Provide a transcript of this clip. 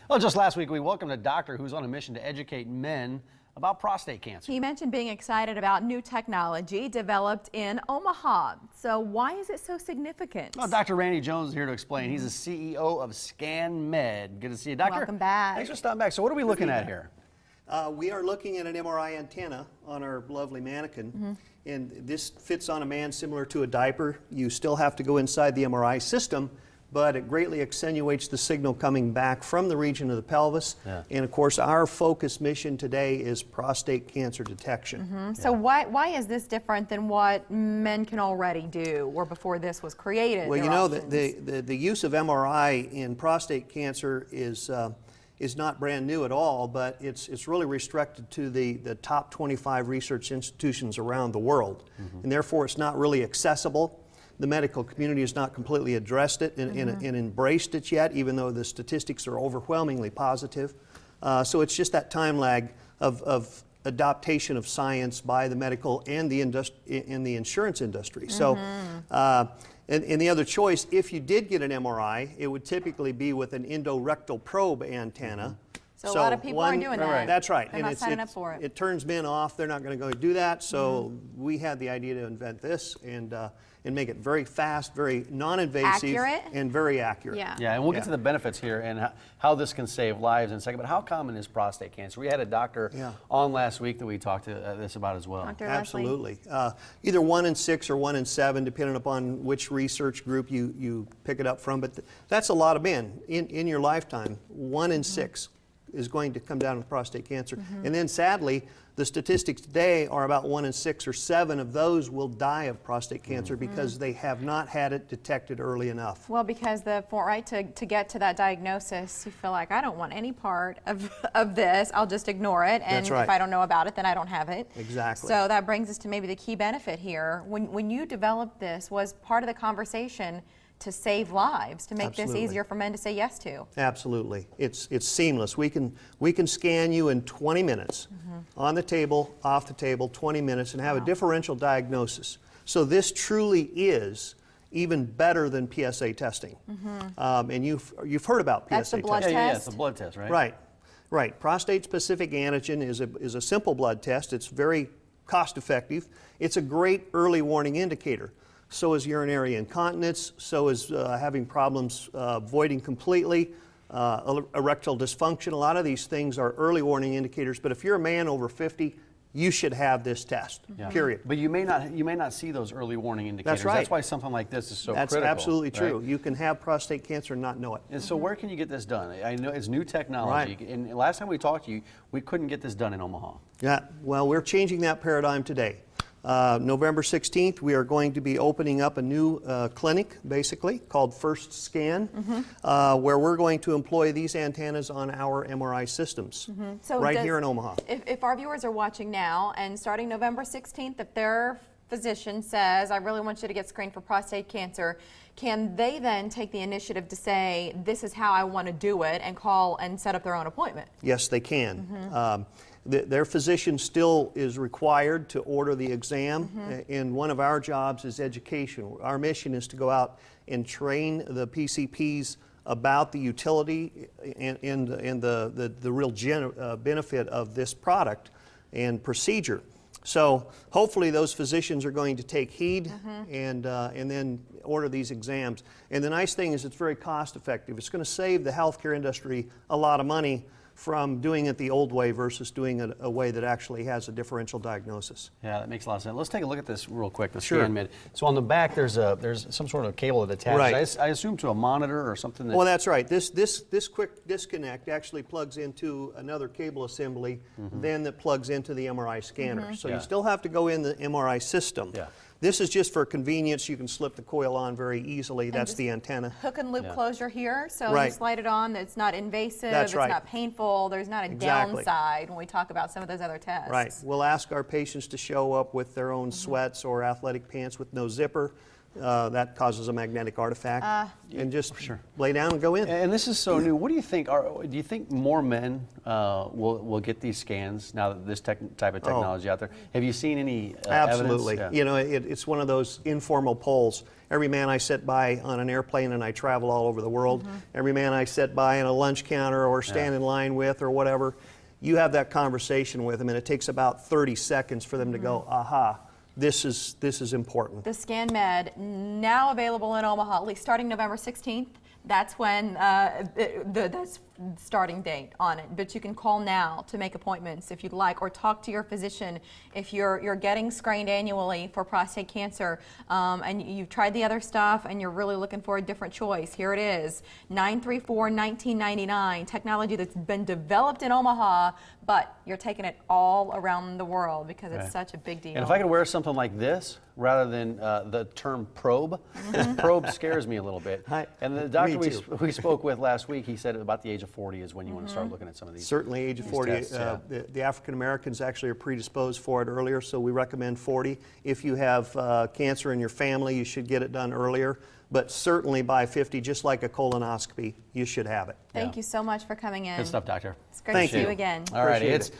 Well, just last week we welcomed a doctor who's on a mission to educate men about prostate cancer. He mentioned being excited about new technology developed in Omaha. So why is it so significant? Well, Dr. Randy Jones is here to explain. He's the CEO of ScanMed. Good to see you, Doctor. Welcome back. Thanks for stopping back. So what are we looking at here? We are looking at an MRI antenna on our lovely mannequin, and this fits on a man similar to a diaper. You still have to go inside the MRI system, but it greatly accentuates the signal coming back from the region of the pelvis. And of course, our focus mission today is prostate cancer detection. So why is this different than what men can already do, or before this was created? Well, you know, the use of MRI in prostate cancer is not brand new at all, but it's really restricted to the top 25 research institutions around the world. And therefore, it's not really accessible. The medical community has not completely addressed it and embraced it yet, even though the statistics are overwhelmingly positive. So it's just that time lag of adaptation of science by the medical and the insurance industry. So, and the other choice, if you did get an MRI, it would typically be with an endorectal probe antenna. So a lot of people aren't doing that. That's right. They're not signing up for it. It turns men off. They're not going to go do that. So we had the idea to invent this and make it very fast, very non-invasive, and very accurate. Yeah, and we'll get to the benefits here and how this can save lives in a second. But how common is prostate cancer? We had a doctor on last week that we talked to this about as well. Dr. Absolutely. Either 1 in 6 or 1 in 7, depending upon which research group you pick it up from. But that's a lot of men in your lifetime. 1 in 6 is going to come down with prostate cancer. And then sadly, the statistics today are about 1 in 6 or 7 of those will die of prostate cancer because they have not had it detected early enough. Well, because to get to that diagnosis, you feel like, I don't want any part of this, I'll just ignore it, and if I don't know about it, then I don't have it. Exactly. So that brings us to maybe the key benefit here. When you developed this, was part of the conversation to save lives, to make this easier for men to say yes to? Absolutely. It's seamless. We can scan you in 20 minutes, on the table, off the table, 20 minutes, and have a differential diagnosis. So this truly is even better than PSA testing. And you've heard about PSA testing. That's the blood test? Yeah, it's a blood test, right? Right. Prostate-specific antigen is a simple blood test. It's very cost-effective. It's a great early warning indicator. So is urinary incontinence, so is having problems voiding completely, erectile dysfunction. A lot of these things are early warning indicators, but if you're a man over 50, you should have this test, period. But you may not see those early warning indicators. That's right. That's why something like this is so critical. That's absolutely true. You can have prostate cancer and not know it. And so where can you get this done? I know it's new technology. And last time we talked to you, we couldn't get this done in Omaha. Yeah, well, we're changing that paradigm today. November 16th, we are going to be opening up a new clinic, basically, called FirstScan, where we're going to employ these antennas on our MRI systems, So here in Omaha. If our viewers are watching now, and starting November 16th, if their physician says, I really want you to get screened for prostate cancer, can they then take the initiative to say, this is how I want to do it, and call and set up their own appointment? Yes, they can. Their physician still is required to order the exam, and one of our jobs is education. Our mission is to go out and train the PCPs about the utility and the real benefit of this product and procedure. So hopefully those physicians are going to take heed and then order these exams. And the nice thing is it's very cost effective. It's going to save the healthcare industry a lot of money from doing it the old way versus doing it a way that actually has a differential diagnosis. Yeah, that makes a lot of sense. Let's take a look at this real quick, the ScanMed. So on the back, there's some sort of cable that attaches. I assume to a monitor or something. Well, that's right. This quick disconnect actually plugs into another cable assembly, then that plugs into the MRI scanner. So you still have to go in the MRI system. This is just for convenience. You can slip the coil on very easily. That's the antenna. Hook and loop closure here, so you slide it on. It's not invasive. It's not painful. There's not a downside when we talk about some of those other tests. Right. We'll ask our patients to show up with their own sweats or athletic pants with no zipper. that causes a magnetic artifact. And just lay down and go in. And this is so new. What do you think? Do you think more men will get these scans now that this type of technology out there? Have you seen any Absolutely. evidence? You know, it's one of those informal polls. Every man I sit by on an airplane, and I travel all over the world, every man I sit by in a lunch counter or stand in line with or whatever, you have that conversation with them, and it takes about 30 seconds for them to go, aha. This is important. The ScanMed, now available in Omaha, at least starting November 16th. That's when that's starting date on it. But you can call now to make appointments if you'd like, or talk to your physician if you're getting screened annually for prostate cancer, and you've tried the other stuff and you're really looking for a different choice. Here it is, $934-1999. Technology that's been developed in Omaha, but you're taking it all around the world because it's such a big deal. And if I could wear something like this rather than the term probe, this probe scares me a little bit. And the doctor we spoke with last week, he said about the age of 40 is when you want to start looking at some of these. Certainly age of 40. Tests, the African Americans actually are predisposed for it earlier, so we recommend 40. If you have cancer in your family, you should get it done earlier. But certainly by 50, just like a colonoscopy, you should have it. Thank you so much for coming in. Good stuff, doctor. It's great to see you again. All right, Appreciate it's it.